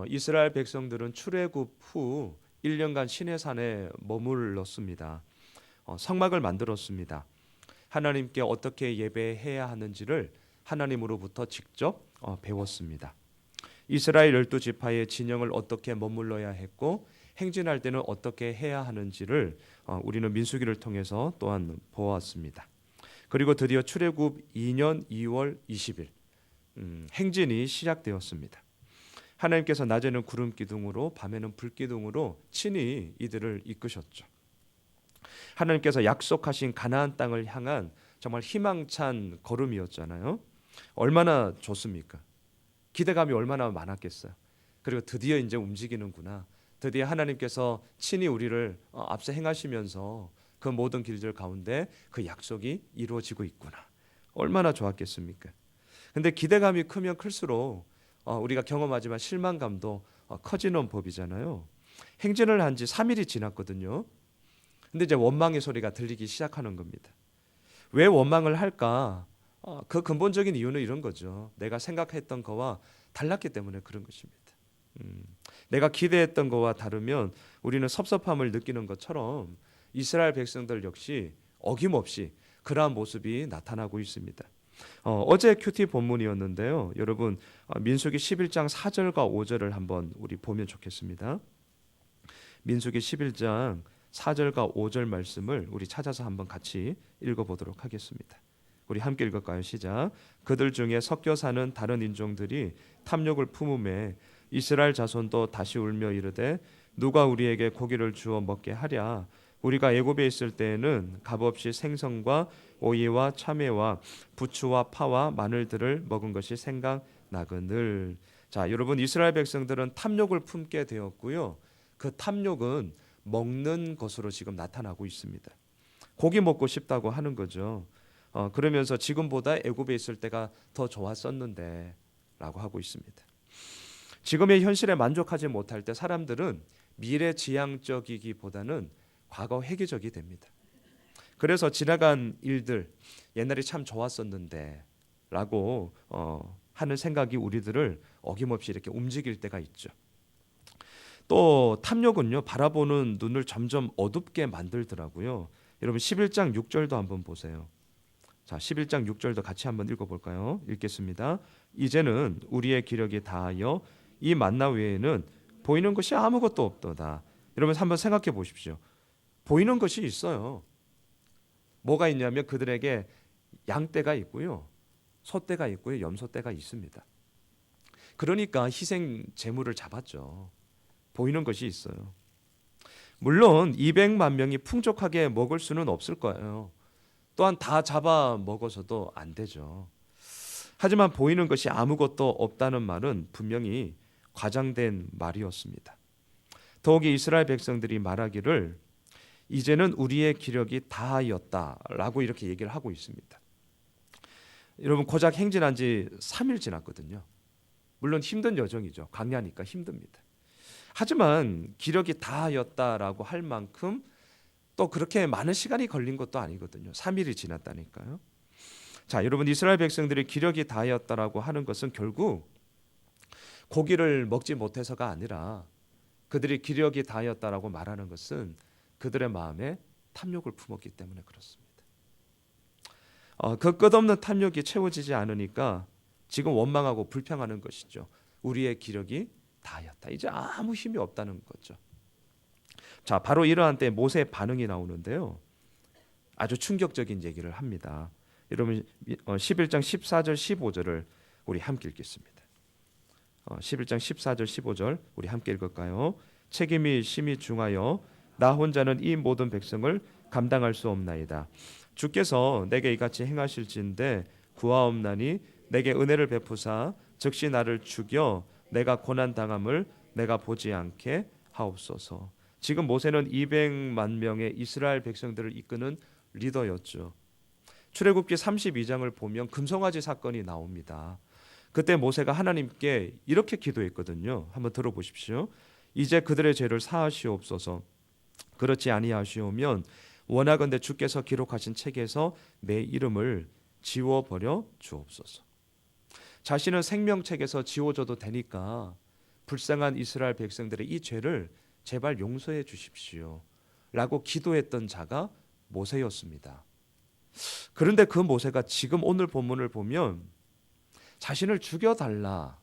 이스라엘 백성들은 출애굽 후 1년간 시내산에 머물렀습니다. 성막을 만들었습니다. 하나님께 어떻게 예배해야 하는지를 하나님으로부터 직접 배웠습니다. 이스라엘 12지파의 진영을 어떻게 머물러야 했고 행진할 때는 어떻게 해야 하는지를 우리는 민수기를 통해서 또한 보았습니다. 그리고 드디어 출애굽 2년 2월 20일 행진이 시작되었습니다. 하나님께서 낮에는 구름 기둥으로 밤에는 불 기둥으로 친히 이들을 이끄셨죠. 하나님께서 약속하신 가나안 땅을 향한 정말 희망찬 걸음이었잖아요. 얼마나 좋습니까? 기대감이 얼마나 많았겠어요. 그리고 드디어 이제 움직이는구나. 드디어 하나님께서 친히 우리를 앞서 행하시면서 그 모든 길들 가운데 그 약속이 이루어지고 있구나. 얼마나 좋았겠습니까? 근데 기대감이 크면 클수록 우리가 경험하지만 실망감도 커지는 법이잖아요. 행진을 한 지 3일이 지났거든요. 근데 이제 원망의 소리가 들리기 시작하는 겁니다. 왜 원망을 할까? 그 근본적인 이유는 이런 거죠. 내가 생각했던 거와 달랐기 때문에 그런 것입니다. 내가 기대했던 거와 다르면 우리는 섭섭함을 느끼는 것처럼 이스라엘 백성들 역시 어김없이 그러한 모습이 나타나고 있습니다. 어제 큐티 본문이었는데요. 여러분 민수기 11장 4절과 5절을 한번 우리 보면 좋겠습니다. 민수기 11장 4절과 5절 말씀을 우리 찾아서 한번 같이 읽어보도록 하겠습니다. 우리 함께 읽을까요? 시작. 그들 중에 섞여 사는 다른 인종들이 탐욕을 품음에 이스라엘 자손도 다시 울며 이르되 누가 우리에게 고기를 주어 먹게 하랴. 우리가 애굽에 있을 때에는 값없이 생선과 오이와 참외와 부추와 파와 마늘들을 먹은 것이 생각나거늘. 자, 여러분 이스라엘 백성들은 탐욕을 품게 되었고요. 그 탐욕은 먹는 것으로 지금 나타나고 있습니다. 고기 먹고 싶다고 하는 거죠. 그러면서 지금보다 애굽에 있을 때가 더 좋았었는데 라고 하고 있습니다. 지금의 현실에 만족하지 못할 때 사람들은 미래지향적이기보다는 과거 회귀적이 됩니다. 그래서 지나간 일들 옛날이 참 좋았었는데 라고 하는 생각이 우리들을 어김없이 이렇게 움직일 때가 있죠. 또 탐욕은요 바라보는 눈을 점점 어둡게 만들더라고요. 여러분 11장 6절도 한번 보세요. 자, 11장 6절도 같이 한번 읽어볼까요? 읽겠습니다. 이제는 우리의 기력이 다하여 이 만나 외에는 보이는 것이 아무것도 없도다. 여러분 한번 생각해 보십시오. 보이는 것이 있어요. 뭐가 있냐면 그들에게 양떼가 있고요, 소떼가 있고요, 염소떼가 있습니다. 그러니까 희생 제물을 잡았죠. 보이는 것이 있어요. 물론 200만 명이 풍족하게 먹을 수는 없을 거예요. 또한 다 잡아 먹어서도 안 되죠. 하지만 보이는 것이 아무것도 없다는 말은 분명히 과장된 말이었습니다. 더욱이 이스라엘 백성들이 말하기를 이제는 우리의 기력이 다하였다라고 이렇게 얘기를 하고 있습니다. 여러분 고작 행진한 지 3일 지났거든요. 물론 힘든 여정이죠. 광야니까 힘듭니다. 하지만 기력이 다하였다라고 할 만큼 또 그렇게 많은 시간이 걸린 것도 아니거든요. 3일이 지났다니까요. 자, 여러분 이스라엘 백성들이 기력이 다하였다라고 하는 것은 결국 고기를 먹지 못해서가 아니라 그들이 기력이 다하였다라고 말하는 것은 그들의 마음에 탐욕을 품었기 때문에 그렇습니다. 그 끝없는 탐욕이 채워지지 않으니까 지금 원망하고 불평하는 것이죠. 우리의 기력이 다하였다. 이제 아무 힘이 없다는 거죠. 자, 바로 이러한 때 모세의 반응이 나오는데요. 아주 충격적인 얘기를 합니다. 여러분 11장 14절 15절을 우리 함께 읽겠습니다. 11장 14절 15절 우리 함께 읽을까요? 책임이 심히 중하여 나 혼자는 이 모든 백성을 감당할 수 없나이다. 주께서 내게 이같이 행하실진대 구하옵나니 내게 은혜를 베푸사 즉시 나를 죽여 내가 고난 당함을 내가 보지 않게 하옵소서. 지금 모세는 200만 명의 이스라엘 백성들을 이끄는 리더였죠. 출애굽기 32장을 보면 금송아지 사건이 나옵니다. 그때 모세가 하나님께 이렇게 기도했거든요. 한번 들어보십시오. 이제 그들의 죄를 사하시옵소서. 그렇지 아니하시오면 원하건대 주께서 기록하신 책에서 내 이름을 지워버려 주옵소서. 자신은 생명책에서 지워져도 되니까 불쌍한 이스라엘 백성들의 이 죄를 제발 용서해 주십시오 라고 기도했던 자가 모세였습니다. 그런데 그 모세가 지금 오늘 본문을 보면 자신을 죽여달라,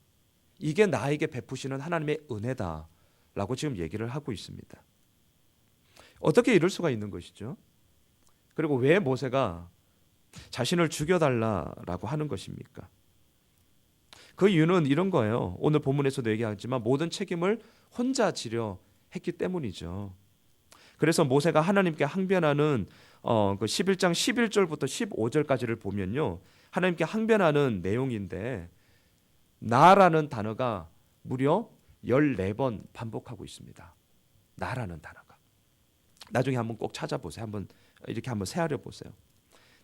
이게 나에게 베푸시는 하나님의 은혜다 라고 지금 얘기를 하고 있습니다. 어떻게 이럴 수가 있는 것이죠? 그리고 왜 모세가 자신을 죽여달라라고 하는 것입니까? 그 이유는 이런 거예요. 오늘 본문에서도 얘기하지만 모든 책임을 혼자 지려 했기 때문이죠. 그래서 모세가 하나님께 항변하는 그 11장 11절부터 15절까지를 보면요, 하나님께 항변하는 내용인데 나라는 단어가 무려 14번 반복하고 있습니다. 나라는 단어가. 나중에 한번 꼭 찾아보세요. 이렇게 한번 새하려 보세요.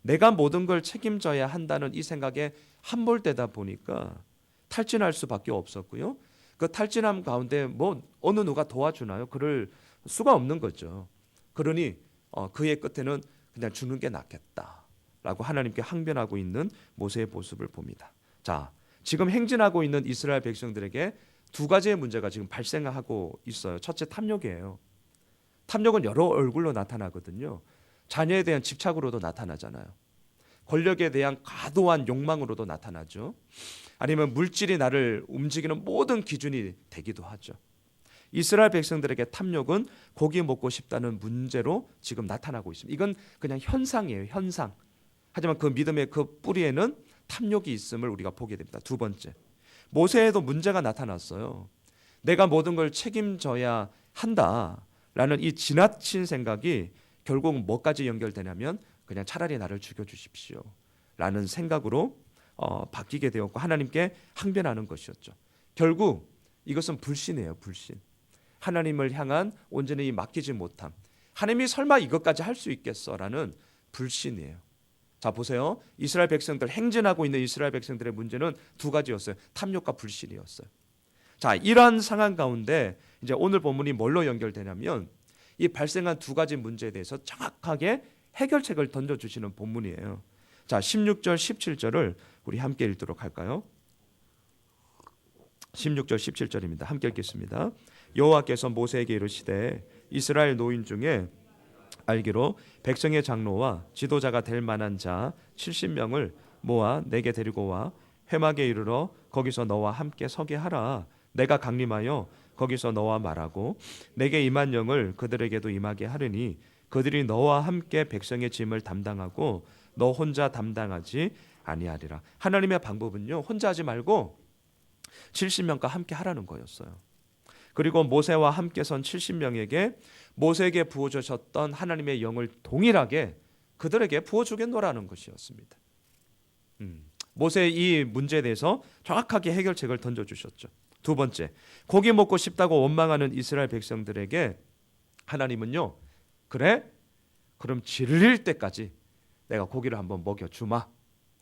내가 모든 걸 책임져야 한다는 이 생각에 함몰되다 보니까 탈진할 수밖에 없었고요. 그 탈진함 가운데 어느 누가 도와주나요? 그럴 수가 없는 거죠. 그러니 그의 끝에는 그냥 죽는 게 낫겠다라고 하나님께 항변하고 있는 모세의 모습을 봅니다. 자, 지금 행진하고 있는 이스라엘 백성들에게 두 가지의 문제가 지금 발생하고 있어요. 첫째, 탐욕이에요. 탐욕은 여러 얼굴로 나타나거든요. 자녀에 대한 집착으로도 나타나잖아요. 권력에 대한 과도한 욕망으로도 나타나죠. 아니면 물질이 나를 움직이는 모든 기준이 되기도 하죠. 이스라엘 백성들에게 탐욕은 고기 먹고 싶다는 문제로 지금 나타나고 있습니다. 이건 그냥 현상이에요, 현상. 하지만 그 믿음의 그 뿌리에는 탐욕이 있음을 우리가 보게 됩니다. 두 번째, 모세에도 문제가 나타났어요. 내가 모든 걸 책임져야 한다라는 이 지나친 생각이 결국 뭐까지 연결되냐면 그냥 차라리 나를 죽여주십시오 라는 생각으로 바뀌게 되었고 하나님께 항변하는 것이었죠. 결국 이것은 불신이에요. 불신. 하나님을 향한 온전히 맡기지 못함. 하나님이 설마 이것까지 할 수 있겠어라는 불신이에요. 자, 보세요. 이스라엘 백성들, 행진하고 있는 이스라엘 백성들의 문제는 두 가지였어요. 탐욕과 불신이었어요. 자, 이러한 상황 가운데 이제 오늘 본문이 뭘로 연결되냐면 이 발생한 두 가지 문제에 대해서 정확하게 해결책을 던져주시는 본문이에요. 자, 16절 17절을 우리 함께 읽도록 할까요? 16절 17절입니다. 함께 읽겠습니다. 여호와께서 모세에게 이르시되 이스라엘 노인 중에 알기로 백성의 장로와 지도자가 될 만한 자 70명을 모아 내게 데리고 와 회막에 이르러 거기서 너와 함께 서게 하라. 내가 강림하여 거기서 너와 말하고 내게 임한 영을 그들에게도 임하게 하리니 그들이 너와 함께 백성의 짐을 담당하고 너 혼자 담당하지 아니하리라. 하나님의 방법은요, 혼자 하지 말고 70명과 함께 하라는 거였어요. 그리고 모세와 함께 선 70명에게 모세에게 부어주셨던 하나님의 영을 동일하게 그들에게 부어주겠노라는 것이었습니다. 모세의 이 문제에 대해서 정확하게 해결책을 던져주셨죠. 두 번째, 고기 먹고 싶다고 원망하는 이스라엘 백성들에게 하나님은요, 그래? 그럼 질릴 때까지 내가 고기를 한번 먹여주마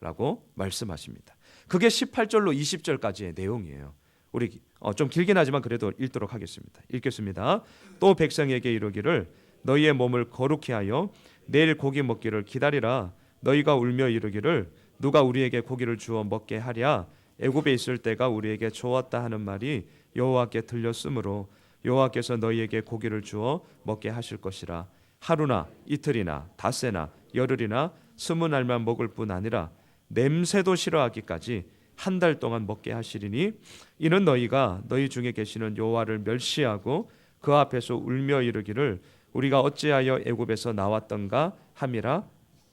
라고 말씀하십니다. 그게 18절로 20절까지의 내용이에요. 우리 좀 길긴 하지만 그래도 읽도록 하겠습니다. 읽겠습니다. 또 백성에게 이르기를 너희의 몸을 거룩히 하여 내일 고기 먹기를 기다리라. 너희가 울며 이르기를 누가 우리에게 고기를 주어 먹게 하랴. 애굽에 있을 때가 우리에게 좋았다 하는 말이 여호와께 들렸으므로 여호와께서 너희에게 고기를 주어 먹게 하실 것이라. 하루나 이틀이나 닷새나 열흘이나 20날만 먹을 뿐 아니라 냄새도 싫어하기까지 한 달 동안 먹게 하시리니 이는 너희가 너희 중에 계시는 여호와를 멸시하고 그 앞에서 울며 이르기를 우리가 어찌하여 애굽에서 나왔던가 함이라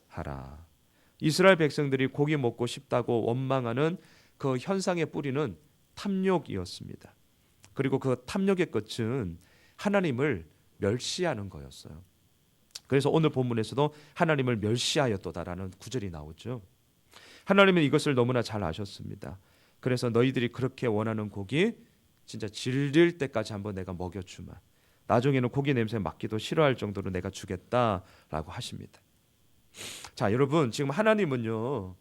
하라. 이스라엘 백성들이 고기 먹고 싶다고 원망하는 그 현상의 뿌리는 탐욕이었습니다. 그리고 그 탐욕의 끝은 하나님을 멸시하는 거였어요. 그래서 오늘 본문에서도 하나님을 멸시하였도다라는 구절이 나오죠. 하나님은 이것을 너무나 잘 아셨습니다. 그래서 너희들이 그렇게 원하는 고기 진짜 질릴 때까지 한번 내가 먹여주마. 나중에는 고기 냄새 맡기도 싫어할 정도로 내가 주겠다라고 하십니다. 자, 여러분, 지금 하나님은요,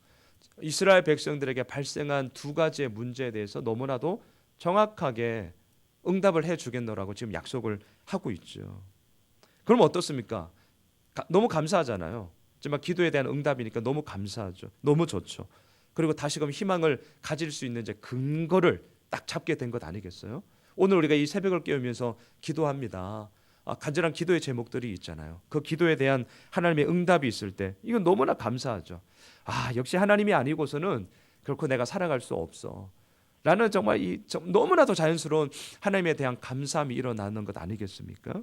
이스라엘 백성들에게 발생한 두 가지의 문제에 대해서 너무나도 정확하게 응답을 해주겠노라고 지금 약속을 하고 있죠. 그럼 어떻습니까? 너무 감사하잖아요. 정말 기도에 대한 응답이니까 너무 감사하죠. 너무 좋죠. 그리고 다시금 희망을 가질 수 있는 이제 근거를 딱 잡게 된 것 아니겠어요? 오늘 우리가 이 새벽을 깨우면서 기도합니다. 간절한 기도의 제목들이 있잖아요. 그 기도에 대한 하나님의 응답이 있을 때 이건 너무나 감사하죠. 역시 하나님이 아니고서는 결코 내가 살아갈 수 없어 라는 정말 너무나도 자연스러운 하나님에 대한 감사함이 일어나는 것 아니겠습니까?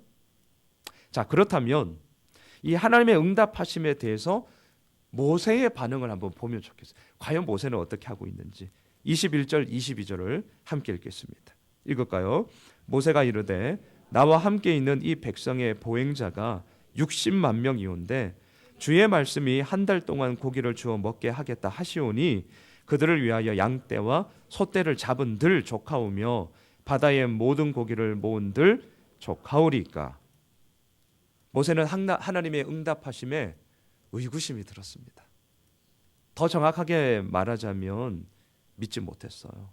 자, 그렇다면 이 하나님의 응답하심에 대해서 모세의 반응을 한번 보면 좋겠어요. 과연 모세는 어떻게 하고 있는지 21절 22절을 함께 읽겠습니다. 읽을까요? 모세가 이르되 나와 함께 있는 이 백성의 보행자가 60만 명이온데 주의 말씀이 한 달 동안 고기를 주어 먹게 하겠다 하시오니 그들을 위하여 양떼와 소떼를 잡은들 족하오며 바다의 모든 고기를 모은들 족하오리까. 모세는 하나님의 응답하심에 의구심이 들었습니다. 더 정확하게 말하자면 믿지 못했어요.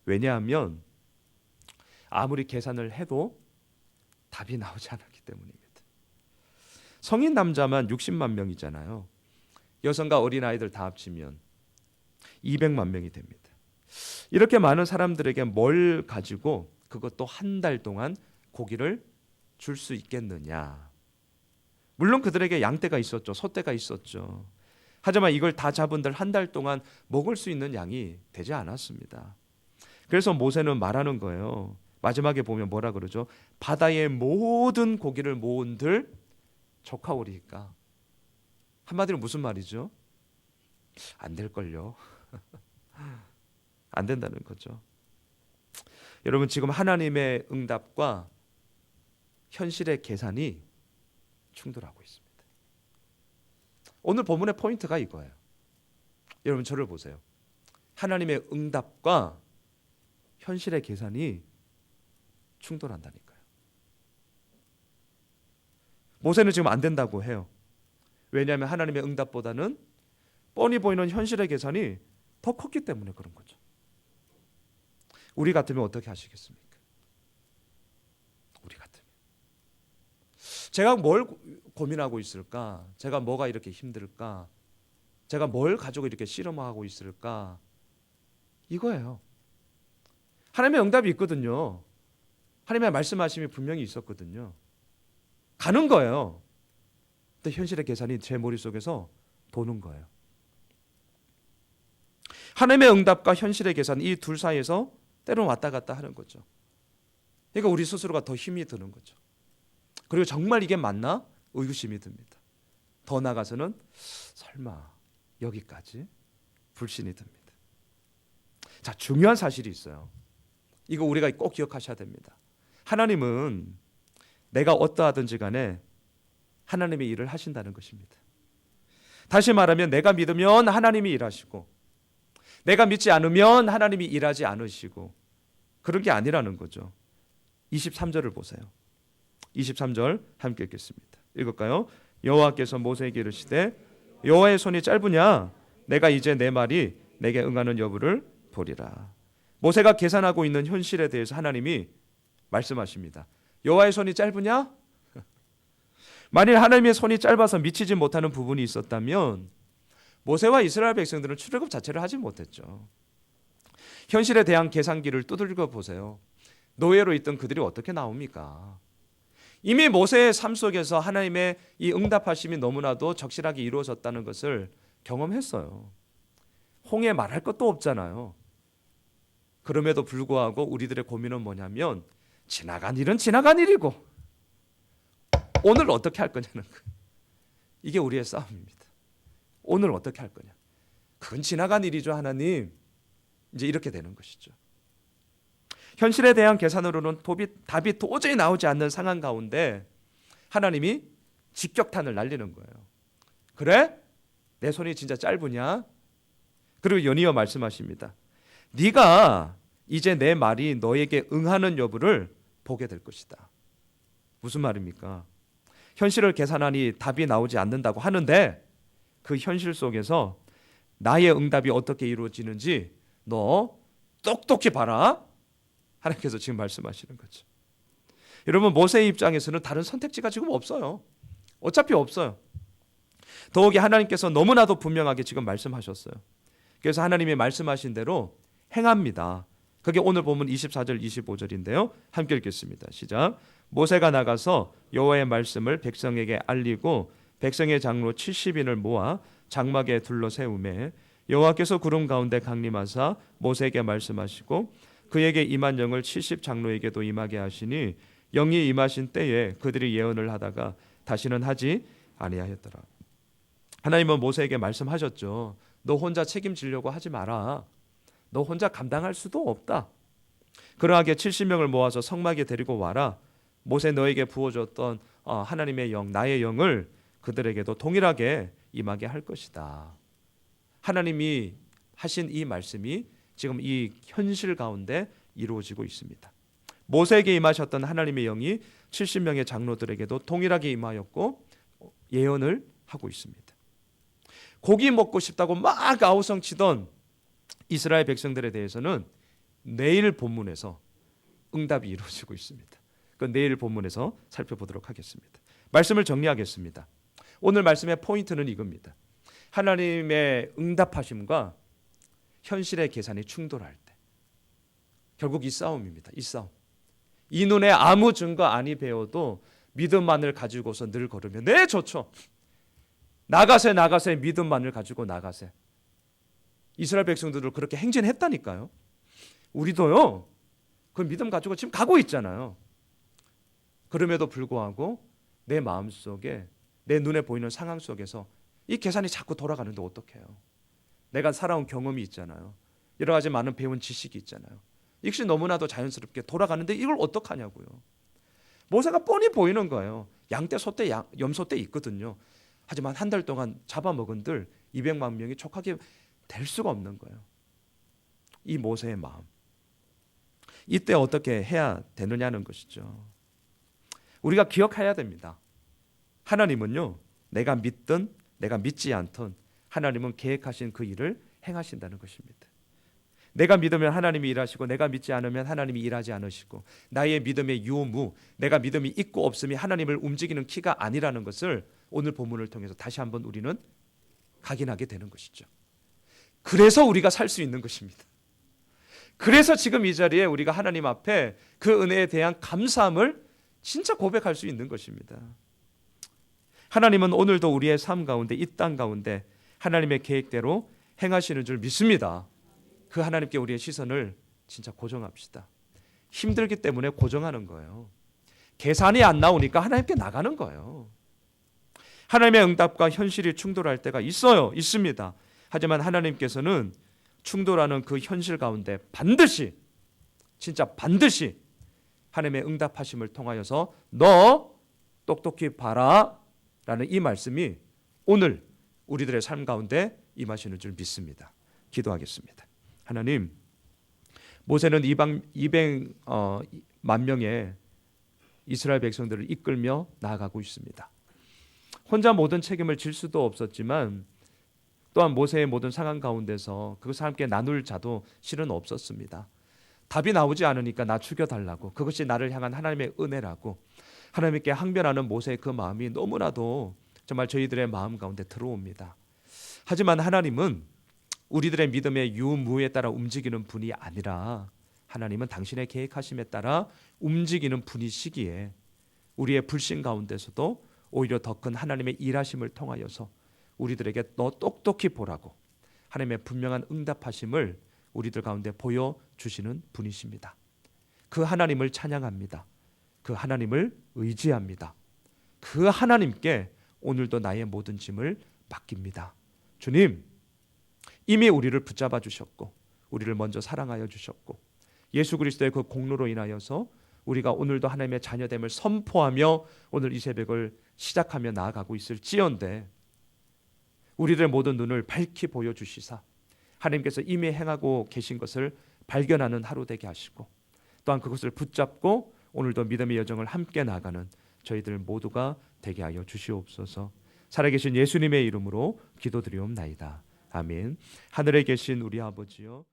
왜냐하면 아무리 계산을 해도 답이 나오지 않았기 때문입니다. 성인 남자만 60만 명이잖아요. 여성과 어린아이들 다 합치면 200만 명이 됩니다. 이렇게 많은 사람들에게 뭘 가지고 그것도 한 달 동안 고기를 줄 수 있겠느냐. 물론 그들에게 양떼가 있었죠. 소떼가 있었죠. 하지만 이걸 다 잡은들 한 달 동안 먹을 수 있는 양이 되지 않았습니다. 그래서 모세는 말하는 거예요. 마지막에 보면 뭐라 그러죠? 바다의 모든 고기를 모은들 족하오리까. 한마디로 무슨 말이죠? 안 될걸요. 안 된다는 거죠. 여러분, 지금 하나님의 응답과 현실의 계산이 충돌하고 있습니다. 오늘 본문의 포인트가 이거예요. 여러분, 저를 보세요. 하나님의 응답과 현실의 계산이 충돌한다니까요. 모세는 지금 안 된다고 해요. 왜냐하면 하나님의 응답보다는 뻔히 보이는 현실의 계산이 더 컸기 때문에 그런 거죠. 우리 같으면 어떻게 하시겠습니까? 우리 같으면 제가 뭘 고민하고 있을까? 제가 뭐가 이렇게 힘들까? 제가 뭘 가지고 이렇게 씨름하고 있을까? 이거예요. 하나님의 응답이 있거든요. 하나님의 말씀하심이 분명히 있었거든요. 가는 거예요. 근데 현실의 계산이 제 머릿속에서 도는 거예요. 하나님의 응답과 현실의 계산, 이 둘 사이에서 때로는 왔다 갔다 하는 거죠. 그러니까 우리 스스로가 더 힘이 드는 거죠. 그리고 정말 이게 맞나? 의구심이 듭니다. 더 나아가서는 설마 여기까지? 불신이 듭니다. 자, 중요한 사실이 있어요. 이거 우리가 꼭 기억하셔야 됩니다. 하나님은 내가 어떠하든지 간에 하나님의 일을 하신다는 것입니다. 다시 말하면 내가 믿으면 하나님이 일하시고 내가 믿지 않으면 하나님이 일하지 않으시고 그런 게 아니라는 거죠. 23절을 보세요. 23절 함께 읽겠습니다. 읽을까요? 여호와께서 모세에게 이르시되 여호와의 손이 짧으냐? 내가 이제 내 말이 내게 응하는 여부를 보리라. 모세가 계산하고 있는 현실에 대해서 하나님이 말씀하십니다. 여호와의 손이 짧으냐? 만일 하나님의 손이 짧아서 미치지 못하는 부분이 있었다면 모세와 이스라엘 백성들은 출애굽 자체를 하지 못했죠. 현실에 대한 계산기를 두들겨 보세요. 노예로 있던 그들이 어떻게 나옵니까? 이미 모세의 삶 속에서 하나님의 이 응답하심이 너무나도 적실하게 이루어졌다는 것을 경험했어요. 홍해 말할 것도 없잖아요. 그럼에도 불구하고 우리들의 고민은 뭐냐면 지나간 일은 지나간 일이고 오늘 어떻게 할 거냐는 거예요. 이게 우리의 싸움입니다. 오늘 어떻게 할 거냐. 그건 지나간 일이죠, 하나님. 이제 이렇게 되는 것이죠. 현실에 대한 계산으로는 답이 도저히 나오지 않는 상황 가운데 하나님이 직격탄을 날리는 거예요. 그래? 내 손이 진짜 짧으냐? 그리고 연이어 말씀하십니다. 네가 이제 내 말이 너에게 응하는 여부를 보게 될 것이다. 무슨 말입니까? 현실을 계산하니 답이 나오지 않는다고 하는데 그 현실 속에서 나의 응답이 어떻게 이루어지는지 너 똑똑히 봐라. 하나님께서 지금 말씀하시는 거죠. 여러분, 모세의 입장에서는 다른 선택지가 지금 없어요. 어차피 없어요. 더욱이 하나님께서 너무나도 분명하게 지금 말씀하셨어요. 그래서 하나님이 말씀하신 대로 행합니다. 그게 오늘 보면 24절 25절인데요. 함께 읽겠습니다. 시작. 모세가 나가서 여호와의 말씀을 백성에게 알리고 백성의 장로 70인을 모아 장막에 둘러 세우매 여호와께서 구름 가운데 강림하사 모세에게 말씀하시고 그에게 임한 영을 70 장로에게도 임하게 하시니 영이 임하신 때에 그들이 예언을 하다가 다시는 하지 아니하였더라. 하나님은 모세에게 말씀하셨죠. 너 혼자 책임지려고 하지 마라. 너 혼자 감당할 수도 없다. 그러하게 70명을 모아서 성막에 데리고 와라. 모세 너에게 부어줬던 하나님의 영, 나의 영을 그들에게도 동일하게 임하게 할 것이다. 하나님이 하신 이 말씀이 지금 이 현실 가운데 이루어지고 있습니다. 모세에게 임하셨던 하나님의 영이 70명의 장로들에게도 동일하게 임하였고 예언을 하고 있습니다. 고기 먹고 싶다고 막 아우성치던 이스라엘 백성들에 대해서는 내일 본문에서 응답이 이루어지고 있습니다. 그 내일 본문에서 살펴보도록 하겠습니다. 말씀을 정리하겠습니다. 오늘 말씀의 포인트는 이겁니다. 하나님의 응답하심과 현실의 계산이 충돌할 때 결국 이 싸움입니다. 이 싸움. 이 눈에 아무 증거 아니 배워도 믿음만을 가지고서 늘 걸으면 네 좋죠. 나가세 믿음만을 가지고 나가세. 이스라엘 백성들을 그렇게 행진했다니까요. 우리도요. 그 믿음 가지고 지금 가고 있잖아요. 그럼에도 불구하고 내 마음속에 내 눈에 보이는 상황 속에서 이 계산이 자꾸 돌아가는데 어떡해요. 내가 살아온 경험이 있잖아요. 여러 가지 많은 배운 지식이 있잖아요. 이것이 너무나도 자연스럽게 돌아가는데 이걸 어떡하냐고요. 모세가 뻔히 보이는 거예요. 양떼, 소떼, 염소떼 있거든요. 하지만 한 달 동안 잡아먹은들 200만 명이 족하게 될 수가 없는 거예요. 이 모세의 마음. 이때 어떻게 해야 되느냐는 것이죠. 우리가 기억해야 됩니다. 하나님은요. 내가 믿든 내가 믿지 않든 하나님은 계획하신 그 일을 행하신다는 것입니다. 내가 믿으면 하나님이 일하시고 내가 믿지 않으면 하나님이 일하지 않으시고 나의 믿음의 유무, 내가 믿음이 있고 없음이 하나님을 움직이는 키가 아니라는 것을 오늘 본문을 통해서 다시 한번 우리는 각인하게 되는 것이죠. 그래서 우리가 살 수 있는 것입니다. 그래서 지금 이 자리에 우리가 하나님 앞에 그 은혜에 대한 감사함을 진짜 고백할 수 있는 것입니다. 하나님은 오늘도 우리의 삶 가운데 이 땅 가운데 하나님의 계획대로 행하시는 줄 믿습니다. 그 하나님께 우리의 시선을 진짜 고정합시다. 힘들기 때문에 고정하는 거예요. 계산이 안 나오니까 하나님께 나가는 거예요. 하나님의 응답과 현실이 충돌할 때가 있어요. 있습니다. 하지만 하나님께서는 충돌하는 그 현실 가운데 반드시 진짜 반드시 하나님의 응답하심을 통하여서 너 똑똑히 봐라 라는 이 말씀이 오늘 우리들의 삶 가운데 임하시는 줄 믿습니다. 기도하겠습니다. 하나님, 모세는 200만 명의 이스라엘 백성들을 이끌며 나아가고 있습니다. 혼자 모든 책임을 질 수도 없었지만 또한 모세의 모든 상황 가운데서 그것을 함께 나눌 자도 실은 없었습니다. 답이 나오지 않으니까 나 죽여달라고, 그것이 나를 향한 하나님의 은혜라고 하나님께 항변하는 모세의 그 마음이 너무나도 정말 저희들의 마음 가운데 들어옵니다. 하지만 하나님은 우리들의 믿음의 유무에 따라 움직이는 분이 아니라 하나님은 당신의 계획하심에 따라 움직이는 분이시기에 우리의 불신 가운데서도 오히려 더 큰 하나님의 일하심을 통하여서 우리들에게 너 똑똑히 보라고 하나님의 분명한 응답하심을 우리들 가운데 보여주시는 분이십니다. 그 하나님을 찬양합니다. 그 하나님을 의지합니다. 그 하나님께 오늘도 나의 모든 짐을 맡깁니다. 주님, 이미 우리를 붙잡아 주셨고 우리를 먼저 사랑하여 주셨고 예수 그리스도의 그 공로로 인하여서 우리가 오늘도 하나님의 자녀됨을 선포하며 오늘 이 새벽을 시작하며 나아가고 있을지언데 우리들의 모든 눈을 밝히 보여주시사 하나님께서 이미 행하고 계신 것을 발견하는 하루 되게 하시고 또한 그것을 붙잡고 오늘도 믿음의 여정을 함께 나가는 저희들 모두가 되게 하여 주시옵소서. 살아계신 예수님의 이름으로 기도드리옵나이다. 아멘. 하늘에 계신 우리 아버지요